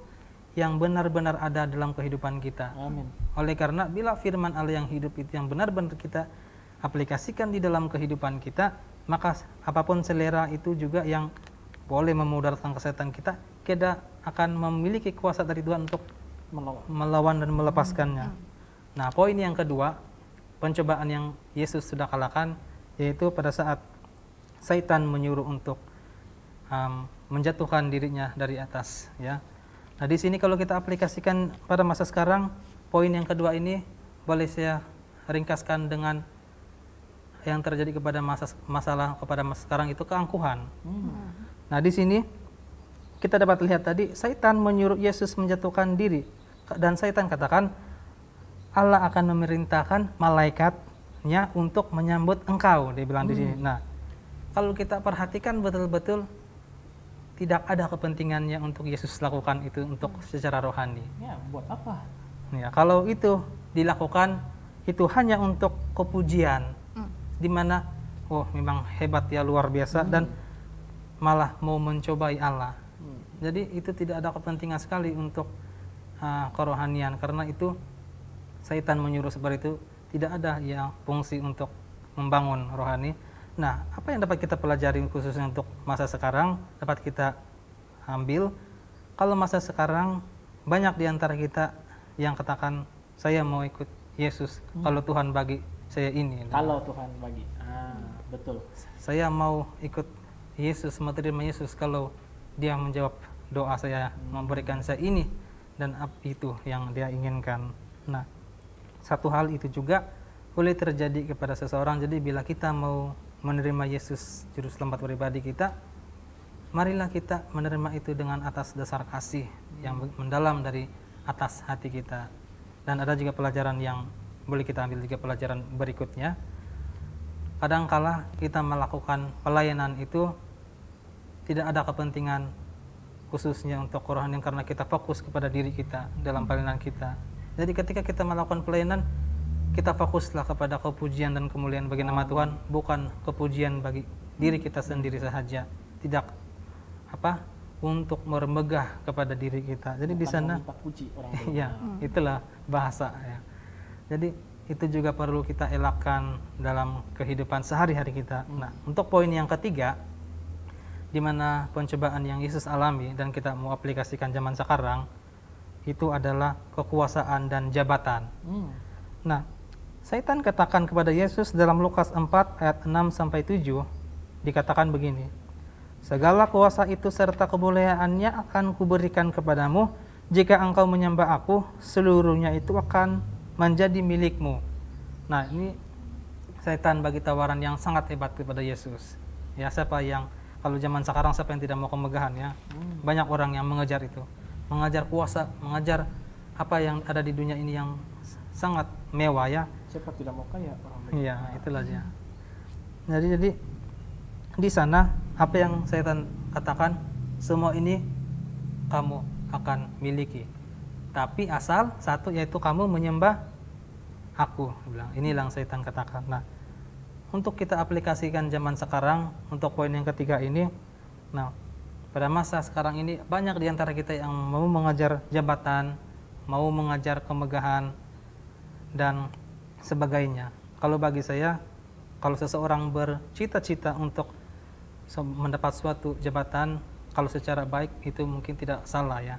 yang benar-benar ada dalam kehidupan kita. Amin. Oleh karena bila firman Allah yang hidup itu yang benar-benar kita aplikasikan di dalam kehidupan kita, maka apapun selera itu juga yang boleh memudaratkan kesehatan kita akan memiliki kuasa dari Tuhan untuk melawan dan melepaskannya. Nah, poin yang kedua, pencobaan yang Yesus sudah kalahkan, yaitu pada saat Satan menyuruh untuk menjatuhkan dirinya dari atas, ya. Nah, di sini kalau kita aplikasikan pada masa sekarang, poin yang kedua ini boleh saya ringkaskan dengan yang terjadi kepada masalah kepada masa sekarang itu keangkuhan. Nah, di sini kita dapat lihat tadi Satan menyuruh Yesus menjatuhkan diri, dan Satan katakan Allah akan memerintahkan malaikatnya untuk menyambut engkau, dia bilang di sini. Nah, kalau kita perhatikan betul-betul tidak ada kepentingannya untuk Yesus lakukan itu untuk secara rohani. Ya, buat apa? Ya, kalau itu dilakukan itu hanya untuk kepujian, di mana memang hebat ya, luar biasa, dan malah mau mencobai Allah. Jadi itu tidak ada kepentingan sekali untuk kerohanian, karena itu Satan menyuruh seperti itu, tidak ada yang fungsi untuk membangun rohani. Nah, apa yang dapat kita pelajari khususnya untuk masa sekarang dapat kita ambil? Kalau masa sekarang banyak di antara kita yang katakan saya mau ikut Yesus kalau Tuhan bagi saya ini. Kalau Tuhan bagi. Betul. Saya mau ikut Yesus, mau terima Yesus kalau dia menjawab doa saya, memberikan saya ini dan itu yang dia inginkan. Nah, satu hal itu juga boleh terjadi kepada seseorang. Jadi bila kita mau menerima Yesus juru selamat pribadi kita, marilah kita menerima itu dengan atas dasar kasih yang mendalam dari atas hati kita. Dan ada juga pelajaran yang boleh kita ambil juga, pelajaran berikutnya. Kadangkala kita melakukan pelayanan itu tidak ada kepentingan khususnya untuk orang yang karena kita fokus kepada diri kita dalam pelayanan kita. Jadi ketika kita melakukan pelayanan, kita fokuslah kepada kepujian dan kemuliaan bagi nama Tuhan, bukan kepujian bagi diri kita sendiri saja. Tidak untuk mermegah kepada diri kita. Jadi bukan di sana puji orang ya, itulah bahasa ya. Jadi itu juga perlu kita elakkan dalam kehidupan sehari-hari kita. Nah, untuk poin yang ketiga, di mana pencobaan yang Yesus alami dan kita mau aplikasikan zaman sekarang, itu adalah kekuasaan dan jabatan. Nah, Satan katakan kepada Yesus dalam Lukas 4 ayat 6-7 dikatakan begini, segala kuasa itu serta kebolehannya akan kuberikan kepadamu, jika engkau menyembah aku, seluruhnya itu akan menjadi milikmu. Nah, ini Satan bagi tawaran yang sangat hebat kepada Yesus. Ya, siapa yang, kalau zaman sekarang siapa yang tidak mau kemegahan ya? Banyak orang yang mengejar itu, mengejar kuasa, mengejar apa yang ada di dunia ini yang sangat mewah ya. Siapa tidak mau kaya orang baik? Iya, itulah dia. Jadi di sana apa yang Satan katakan, semua ini kamu akan miliki. Tapi asal satu, yaitu kamu menyembah aku. Bilang, inilah yang Satan katakan. Nah, untuk kita aplikasikan zaman sekarang, untuk poin yang ketiga ini, nah, pada masa sekarang ini banyak di antara kita yang mau mengejar jabatan, mau mengejar kemegahan dan sebagainya. Kalau bagi saya, kalau seseorang bercita-cita untuk mendapat suatu jabatan, kalau secara baik itu mungkin tidak salah ya.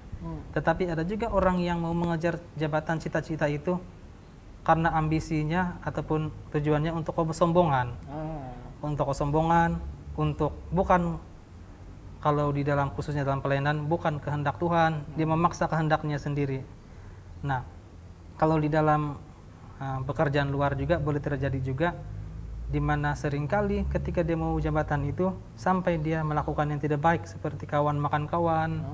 Tetapi ada juga orang yang mau mengejar jabatan, cita-cita itu karena ambisinya ataupun tujuannya untuk kesombongan. Untuk kesombongan, untuk bukan, kalau di dalam khususnya dalam pelayanan, bukan kehendak Tuhan, dia memaksa kehendaknya sendiri. Nah, kalau di dalam pekerjaan luar juga boleh terjadi juga, di mana seringkali ketika dia mau jabatan itu sampai dia melakukan yang tidak baik seperti kawan makan kawan,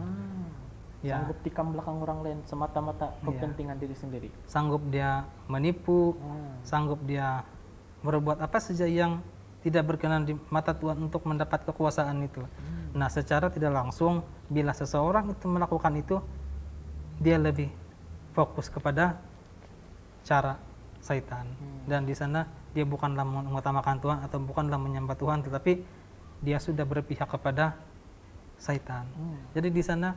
sanggup tikam belakang orang lain semata-mata kepentingan diri sendiri. Sanggup dia menipu, sanggup dia berbuat apa saja yang tidak berkenan di mata Tuhan untuk mendapat kekuasaan itu. Nah, secara tidak langsung bila seseorang itu melakukan itu, dia lebih fokus kepada cara Satan, dan di sana dia bukanlah mengutamakan Tuhan atau bukanlah menyembah Tuhan, tetapi dia sudah berpihak kepada Satan. Jadi di sana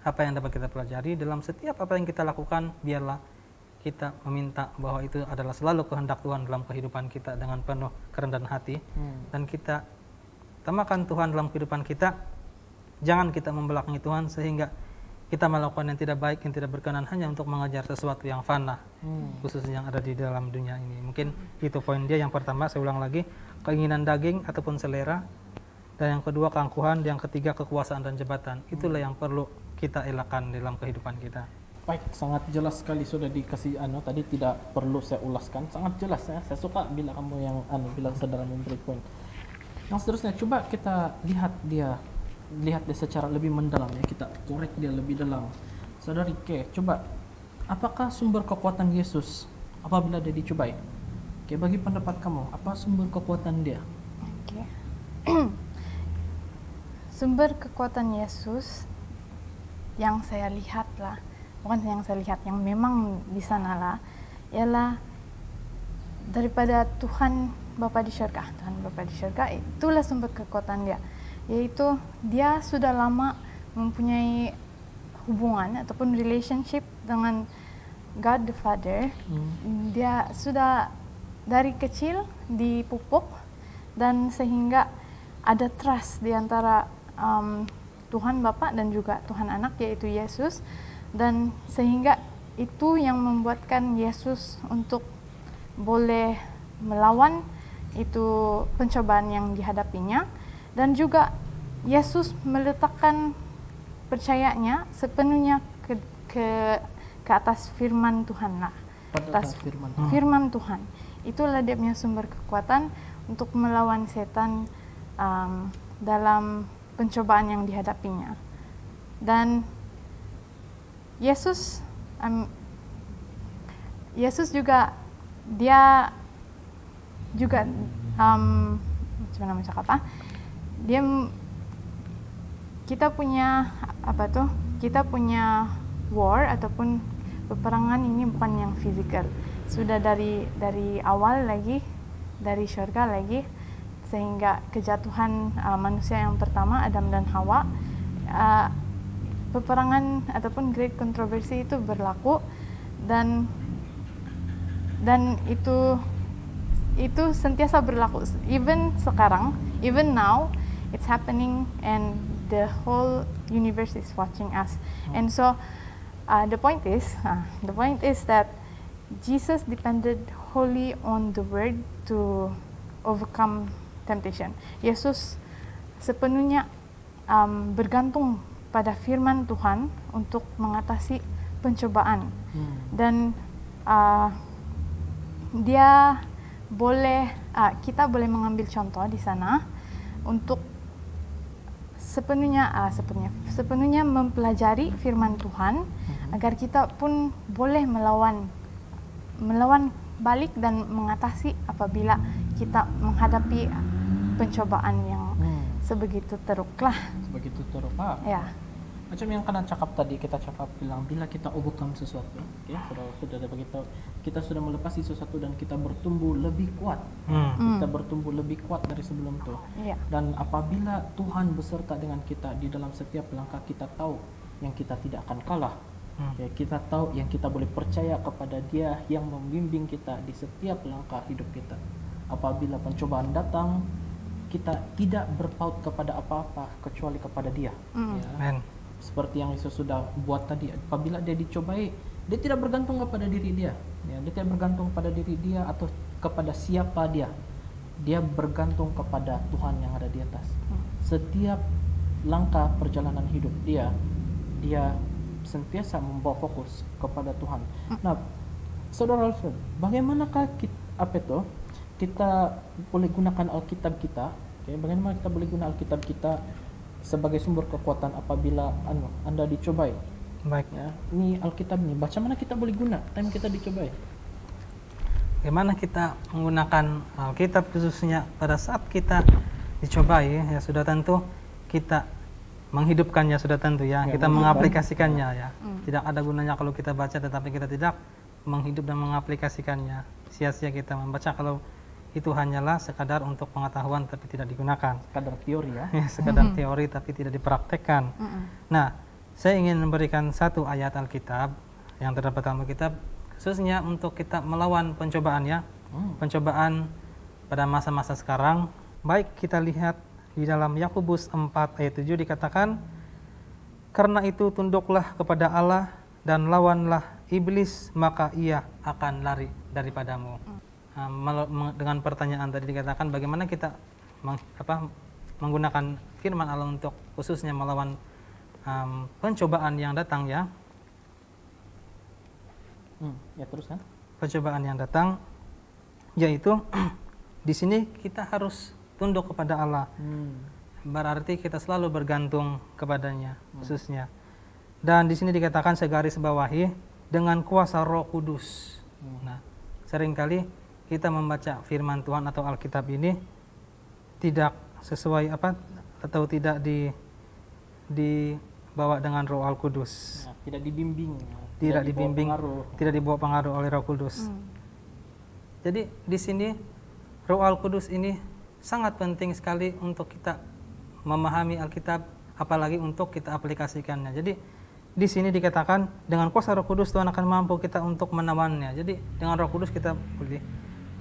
apa yang dapat kita pelajari dalam setiap apa yang kita lakukan, biarlah kita meminta bahwa itu adalah selalu kehendak Tuhan dalam kehidupan kita dengan penuh kerendahan hati, dan kita utamakan Tuhan dalam kehidupan kita. Jangan kita membelakangi Tuhan sehingga kita melakukan yang tidak baik, yang tidak berkenan hanya untuk mengejar sesuatu yang fana, khususnya yang ada di dalam dunia ini. Mungkin itu poin dia. Yang pertama, saya ulang lagi, keinginan daging ataupun selera. Dan yang kedua, keangkuhan. Yang ketiga, kekuasaan dan jabatan. Itulah yang perlu kita elakkan dalam kehidupan kita. Baik, sangat jelas sekali sudah dikasih tadi, tidak perlu saya ulaskan. Sangat jelas ya. Saya suka bila kamu yang bila saudara memberi poin. Yang seterusnya, coba kita lihat dia secara lebih mendalam ya, kita korek dia lebih dalam. Saudari Ke, coba apakah sumber kekuatan Yesus apabila dia dicobai? Oke, bagi pendapat kamu, apa sumber kekuatan dia? Oke. Sumber kekuatan Yesus yang saya lihat lah, bukan yang saya lihat, yang memang di sana lah, ialah daripada Tuhan Bapa di surga. Tuhan Bapa di surga, itulah sumber kekuatan dia. Yaitu dia sudah lama mempunyai hubungan ataupun relationship dengan God the Father. Dia sudah dari kecil dipupuk, dan sehingga ada trust di antara Tuhan Bapa dan juga Tuhan Anak, yaitu Yesus, dan sehingga itu yang membuatkan Yesus untuk boleh melawan itu pencobaan yang dihadapinya, dan juga Yesus meletakkan percayanya sepenuhnya ke atas firman Tuhan lah, atas firman Tuhan. Itulah dia punya sumber kekuatan untuk melawan setan dalam pencobaan yang dihadapinya. Dan Yesus juga macam mana cakap kita punya war ataupun peperangan ini bukan yang fizikal, sudah dari awal lagi, dari syurga lagi, sehingga kejatuhan manusia yang pertama Adam dan Hawa, peperangan ataupun great kontroversi itu berlaku, dan itu sentiasa berlaku, even sekarang, even now it's happening, and the whole universe is watching us. And so the point is that Jesus depended wholly on the word to overcome temptation. Yesus sepenuhnya bergantung pada firman Tuhan untuk mengatasi pencobaan. Dan kita boleh mengambil contoh di sana untuk sepenuhnya mempelajari firman Tuhan, agar kita pun boleh melawan balik dan mengatasi apabila kita menghadapi pencobaan yang sebegitu teruk lah. Sebegitu teruk. Ya. Macam yang kena cakap tadi, kita cakap bilang bila kita overcome sesuatu, sudah begitu, kita sudah melepasi sesuatu dan kita bertumbuh lebih kuat. Kita bertumbuh lebih kuat dari sebelum itu. Dan apabila Tuhan beserta dengan kita di dalam setiap langkah, kita tahu yang kita tidak akan kalah. Kita tahu yang kita boleh percaya kepada Dia yang membimbing kita di setiap langkah hidup kita. Apabila pencobaan datang, kita tidak berpaut kepada apa-apa kecuali kepada Dia. Seperti yang Yesus sudah buat tadi, apabila dia dicobai, dia tidak bergantung kepada diri dia, dia tidak bergantung pada diri dia atau kepada siapa dia bergantung kepada Tuhan yang ada di atas. Setiap langkah perjalanan hidup dia sentiasa membawa fokus kepada Tuhan. Nah, Saudara Alfred, bagaimanakah kita boleh gunakan Alkitab kita? Bagaimana kita boleh guna Alkitab kita sebagai sumber kekuatan apabila Anda dicobai? Baik. Ini Alkitab nih, macam mana kita boleh guna time kita dicobai? Bagaimana kita menggunakan Alkitab khususnya pada saat kita dicobai? Ya sudah tentu kita menghidupkannya, sudah tentu kita mengaplikasikannya Tidak ada gunanya kalau kita baca tetapi kita tidak menghidup dan mengaplikasikannya. Sia-sia kita membaca kalau itu hanyalah sekadar untuk pengetahuan tapi tidak digunakan. Sekadar teori sekadar teori tapi tidak dipraktekkan. Nah, saya ingin memberikan satu ayat Alkitab yang terdapat dalam Alkitab khususnya untuk kita melawan pencobaan pencobaan pada masa-masa sekarang. Baik, kita lihat di dalam Yakobus 4 ayat 7 dikatakan, karena itu tunduklah kepada Allah dan lawanlah iblis, maka ia akan lari daripadamu. Dengan pertanyaan tadi dikatakan bagaimana kita menggunakan firman Allah untuk khususnya melawan pencobaan yang datang terus kan? Pencobaan yang datang, yaitu di sini kita harus tunduk kepada Allah. Berarti kita selalu bergantung kepadanya khususnya. Dan di sini dikatakan segaris bawahi dengan kuasa Roh Kudus. Nah, seringkali kita membaca firman Tuhan atau Alkitab ini tidak sesuai atau tidak dibawa dengan Roh Al Kudus. Tidak dibimbing, tidak dibawa pengaruh oleh Roh Kudus. Jadi di sini Roh Al Kudus ini sangat penting sekali untuk kita memahami Alkitab, apalagi untuk kita aplikasikannya. Jadi di sini dikatakan dengan kuasa Roh Kudus Tuhan akan mampu kita untuk menawannya. Jadi dengan Roh Kudus kita boleh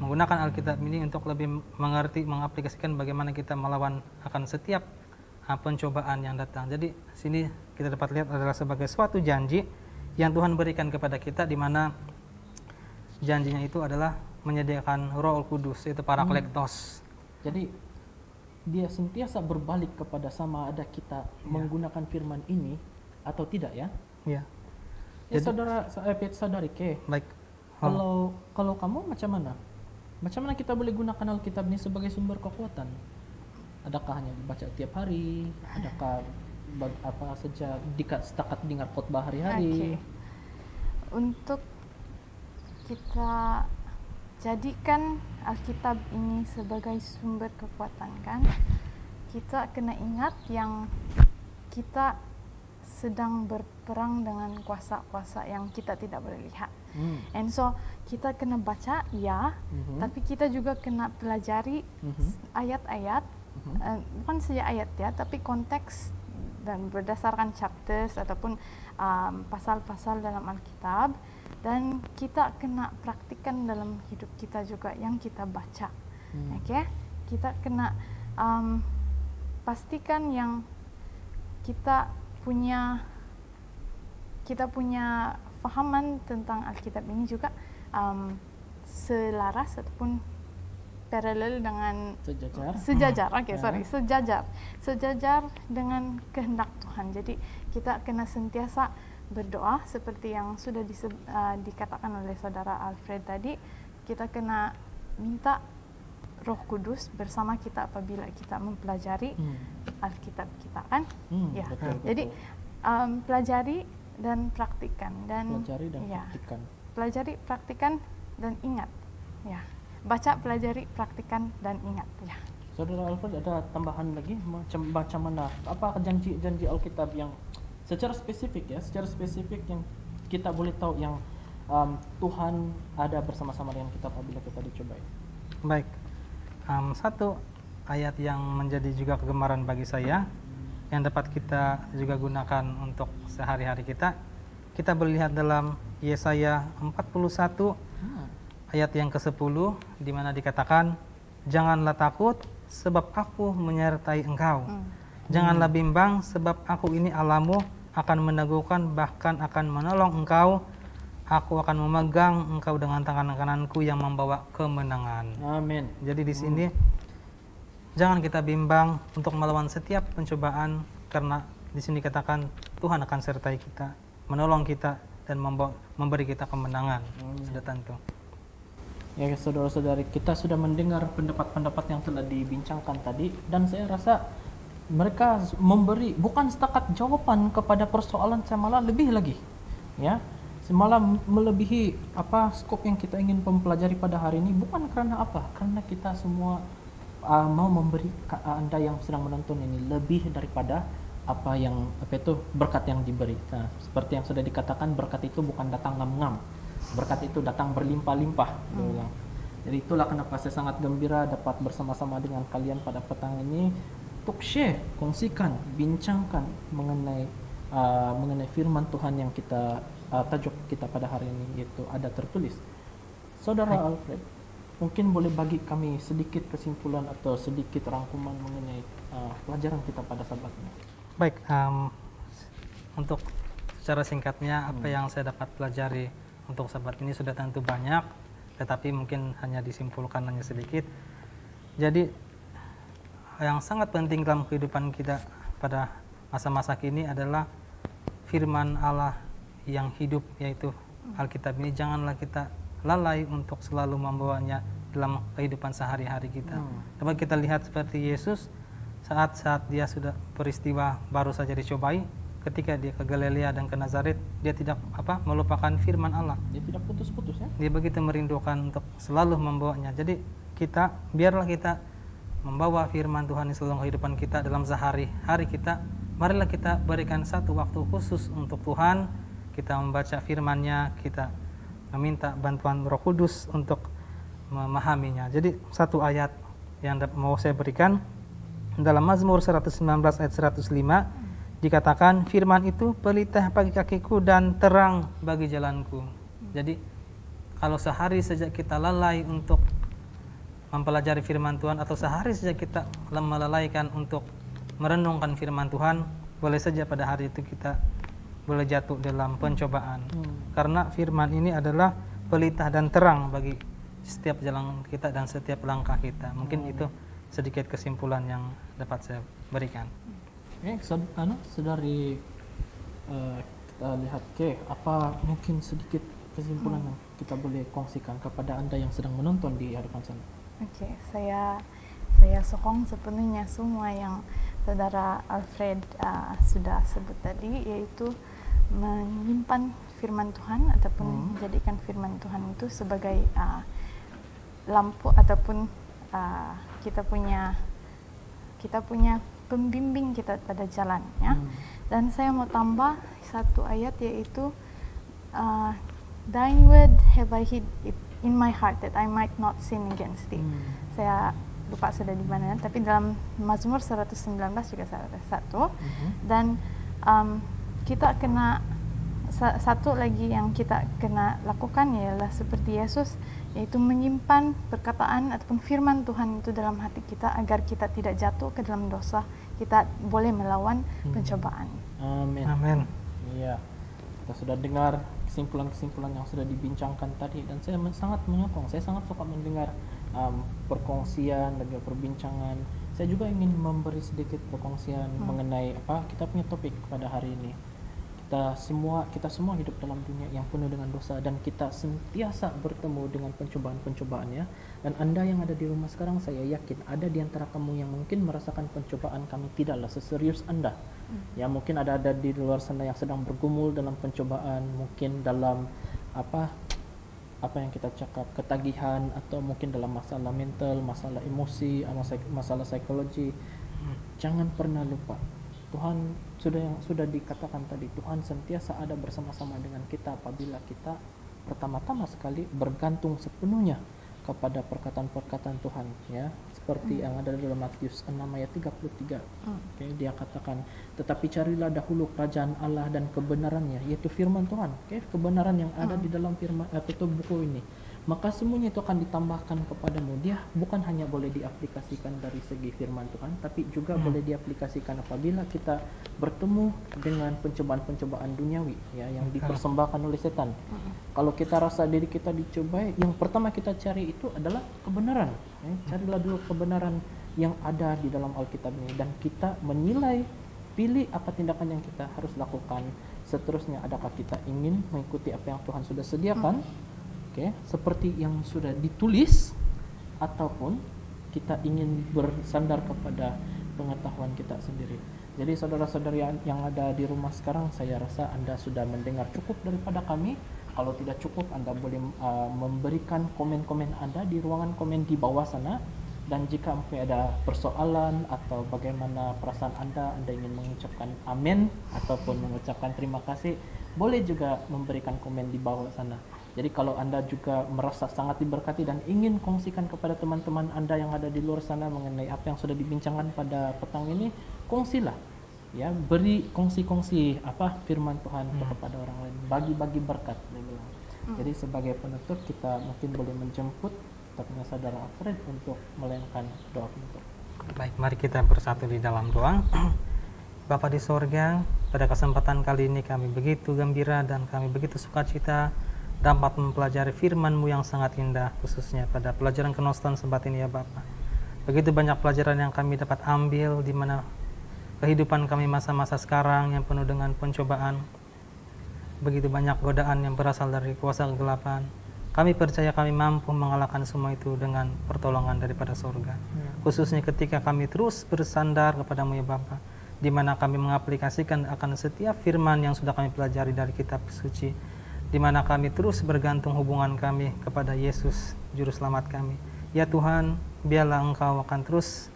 menggunakan Alkitab ini untuk lebih mengerti, mengaplikasikan bagaimana kita melawan akan setiap pencobaan yang datang. Jadi sini kita dapat lihat adalah sebagai suatu janji yang Tuhan berikan kepada kita, di mana janjinya itu adalah menyediakan Roh Kudus, itu Parakletos. Jadi dia sentiasa berbalik kepada sama ada kita menggunakan firman ini atau tidak ya. Ya. Ya saudari ke. Baik. Kalau kamu macam mana? Macam mana kita boleh gunakan Alkitab ini sebagai sumber kekuatan? Adakah hanya dibaca tiap hari? Adakah apa saja setakat dengar khotbah hari-hari? Untuk kita jadikan Alkitab ini sebagai sumber kekuatan kan, kita kena ingat yang kita sedang berperang dengan kuasa-kuasa yang kita tidak boleh lihat. And so kita kena baca tapi kita juga kena pelajari ayat-ayat, bukan saja ayat ya, tapi konteks dan berdasarkan chapters ataupun pasal-pasal dalam Alkitab, dan kita kena praktikkan dalam hidup kita juga yang kita baca. Kita kena pastikan yang kita punya fahaman tentang Alkitab ini juga selaras ataupun paralel dengan sejajar dengan kehendak Tuhan. Jadi kita kena sentiasa berdoa seperti yang sudah dikatakan oleh saudara Alfred tadi. Kita kena minta Roh Kudus bersama kita apabila kita mempelajari Alkitab kita kan. Betul. Jadi pelajari dan praktikkan pelajari, praktikkan dan ingat. Baca, pelajari, praktikkan dan ingat. Saudara Alfred, ada tambahan lagi macam mana? Apa janji-janji Alkitab yang secara spesifik yang kita boleh tahu yang Tuhan ada bersama-sama dengan kita apabila kita dicobai? Baik. Satu ayat yang menjadi juga kegemaran bagi saya, yang dapat kita juga gunakan untuk sehari-hari kita boleh lihat dalam Yesaya 41 ayat yang ke-10, di mana dikatakan, janganlah takut sebab aku menyertai engkau. Janganlah bimbang sebab aku ini Allahmu, akan meneguhkan bahkan akan menolong engkau. Aku akan memegang engkau dengan tangan kananku yang membawa kemenangan. Amin. Jadi di sini jangan kita bimbang untuk melawan setiap pencobaan, karena di sini katakan Tuhan akan sertai kita, menolong kita dan memberi kita kemenangan. Sudah tentu. Ya saudara-saudari, kita sudah mendengar pendapat-pendapat yang telah dibincangkan tadi, dan saya rasa mereka memberi bukan setakat jawaban kepada persoalan, saya malah lebih lagi. Malah melebihi skop yang kita ingin mempelajari pada hari ini. Bukan karena apa? Karena kita semua mau memberi Anda yang sedang menonton ini lebih daripada berkat yang diberi. Nah, seperti yang sudah dikatakan, berkat itu bukan datang ngam-ngam. Berkat itu datang berlimpah-limpah. Jadi itulah kenapa saya sangat gembira dapat bersama-sama dengan kalian pada petang ini untuk share, kongsikan, bincangkan mengenai firman Tuhan yang kita tajuk kita pada hari ini, yaitu ada tertulis. Saudara Alfred, mungkin boleh bagi kami sedikit kesimpulan atau sedikit rangkuman mengenai pelajaran kita pada sabat ini. Baik, untuk secara singkatnya apa yang saya dapat pelajari untuk sabat ini sudah tentu banyak, tetapi mungkin hanya disimpulkan hanya sedikit. Jadi yang sangat penting dalam kehidupan kita pada masa-masa kini adalah firman Allah yang hidup, yaitu Alkitab ini. Janganlah kita lalai untuk selalu membawanya dalam kehidupan sehari-hari kita. Dapat kita lihat seperti Yesus saat dia sudah peristiwa baru saja dicobai, ketika dia ke Galilea dan ke Nazaret, dia tidak melupakan firman Allah. Dia tidak putus-putus ya. Dia begitu merindukan untuk selalu membawanya. Jadi biarlah kita membawa firman Tuhan di seluruh kehidupan kita dalam sehari-hari kita. Marilah kita berikan satu waktu khusus untuk Tuhan. Kita membaca firman-Nya, kita meminta bantuan Roh Kudus untuk memahaminya. Jadi satu ayat yang mau saya berikan dalam Mazmur 119 ayat 105 dikatakan, firman itu pelita bagi kakiku dan terang bagi jalanku. Jadi kalau sehari saja kita lalai untuk mempelajari firman Tuhan, atau sehari saja kita melalaikan untuk merenungkan firman Tuhan, boleh saja pada hari itu kita boleh jatuh dalam pencobaan. Karena firman ini adalah pelita dan terang bagi setiap jalan kita dan setiap langkah kita. Mungkin itu sedikit kesimpulan yang dapat saya berikan. Saudari, kita lihat apa mungkin sedikit kesimpulan yang kita boleh kongsikan kepada Anda yang sedang menonton di hadapan sana. Oke, saya sokong sepenuhnya semua yang Saudara Alfred sudah sebut tadi, yaitu menyimpan firman Tuhan ataupun menjadikan firman Tuhan itu sebagai lampu ataupun kita punya pembimbing kita pada jalan, ya. Dan saya mau tambah satu ayat, yaitu Thine word have I hid in my heart that I might not sin against thee. Saya lupa sudah di mana, tapi dalam Mazmur 119 juga ada satu. Dan kita kena satu lagi yang kita kena lakukan ialah seperti Yesus, yaitu menyimpan perkataan ataupun firman Tuhan itu dalam hati kita agar kita tidak jatuh ke dalam dosa, kita boleh melawan pencobaan. Amin. Amin. Iya, kita sudah dengar kesimpulan-kesimpulan yang sudah dibincangkan tadi, dan saya sangat menyokong, saya sangat suka mendengar perkongsian dan juga perbincangan. Saya juga ingin memberi sedikit perkongsian mengenai apa kita punya topik pada hari ini. Kita semua hidup dalam dunia yang penuh dengan dosa, dan kita sentiasa bertemu dengan pencobaan-pencobaan, ya. Dan Anda yang ada di rumah sekarang, saya yakin ada di antara kamu yang mungkin merasakan pencobaan kami tidaklah seserius Anda. Ya, mungkin ada di luar sana yang sedang bergumul dalam pencobaan, mungkin dalam apa yang kita cakap, ketagihan, atau mungkin dalam masalah mental, masalah emosi, masalah psikologi. Jangan pernah lupa, Tuhan sudah dikatakan tadi, Tuhan sentiasa ada bersama-sama dengan kita apabila kita pertama-tama sekali bergantung sepenuhnya kepada perkataan-perkataan Tuhan, ya. Seperti yang ada dalam Matius 6 ayat 33. Dia katakan, tetapi carilah dahulu kerajaan Allah dan kebenarannya, yaitu firman Tuhan, kebenaran yang ada di dalam firman atau buku ini, maka semuanya itu akan ditambahkan kepadamu. Dia bukan hanya boleh diaplikasikan dari segi firman Tuhan, tapi juga boleh diaplikasikan apabila kita bertemu dengan pencobaan-pencobaan duniawi, ya, yang dipersembahkan oleh setan. Kalau kita rasa diri kita dicobai, yang pertama kita cari itu adalah kebenaran, ya. Carilah dulu kebenaran yang ada di dalam Alkitab ini, dan kita menilai, pilih apa tindakan yang kita harus lakukan seterusnya. Adakah kita ingin mengikuti apa yang Tuhan sudah sediakan, seperti yang sudah ditulis, ataupun kita ingin bersandar kepada pengetahuan kita sendiri. Jadi saudara-saudari yang ada di rumah sekarang, saya rasa Anda sudah mendengar cukup daripada kami. Kalau tidak cukup, Anda boleh memberikan komen-komen Anda di ruangan komen di bawah sana. Dan jika ada persoalan atau bagaimana perasaan Anda ingin mengucapkan amin ataupun mengucapkan terima kasih, boleh juga memberikan komen di bawah sana. Jadi kalau Anda juga merasa sangat diberkati dan ingin kongsikan kepada teman-teman Anda yang ada di luar sana mengenai apa yang sudah dibincangkan pada petang ini, kongsilah, ya, beri kongsi-kongsi firman Tuhan kepada orang lain, bagi-bagi berkat, dia bilang. Jadi sebagai penutup, kita mungkin boleh menjemput kita punya saudara Alfred untuk melayangkan doa penutup. Baik, mari kita bersatu di dalam doa. Bapa di sorga, pada kesempatan kali ini kami begitu gembira dan kami begitu sukacita dapat mempelajari firman-Mu yang sangat indah, khususnya pada pelajaran Kenostoan Sabat ini, ya Bapa. Begitu banyak pelajaran yang kami dapat ambil, di mana kehidupan kami masa-masa sekarang yang penuh dengan pencobaan, begitu banyak godaan yang berasal dari kuasa kegelapan. Kami percaya kami mampu mengalahkan semua itu dengan pertolongan daripada surga. Khususnya ketika kami terus bersandar kepada-Mu, ya Bapa, di mana kami mengaplikasikan akan setiap firman yang sudah kami pelajari dari kitab suci, di mana kami terus bergantung hubungan kami kepada Yesus, Juru Selamat kami. Ya Tuhan, biarlah Engkau akan terus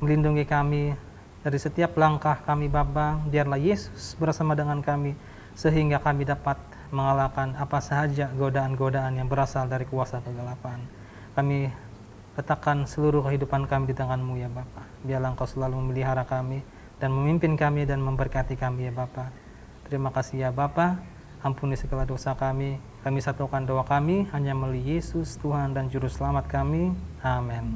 melindungi kami dari setiap langkah kami, Bapa. Biarlah Yesus bersama dengan kami, sehingga kami dapat mengalahkan apa sahaja godaan-godaan yang berasal dari kuasa kegelapan. Kami letakkan seluruh kehidupan kami di tangan-Mu, ya Bapa. Biarlah Engkau selalu memelihara kami dan memimpin kami dan memberkati kami, ya Bapa. Terima kasih, ya Bapa. Ampuni segala dosa kami. Kami satukan doa kami hanya melalui Yesus, Tuhan dan Juru Selamat kami. Amin.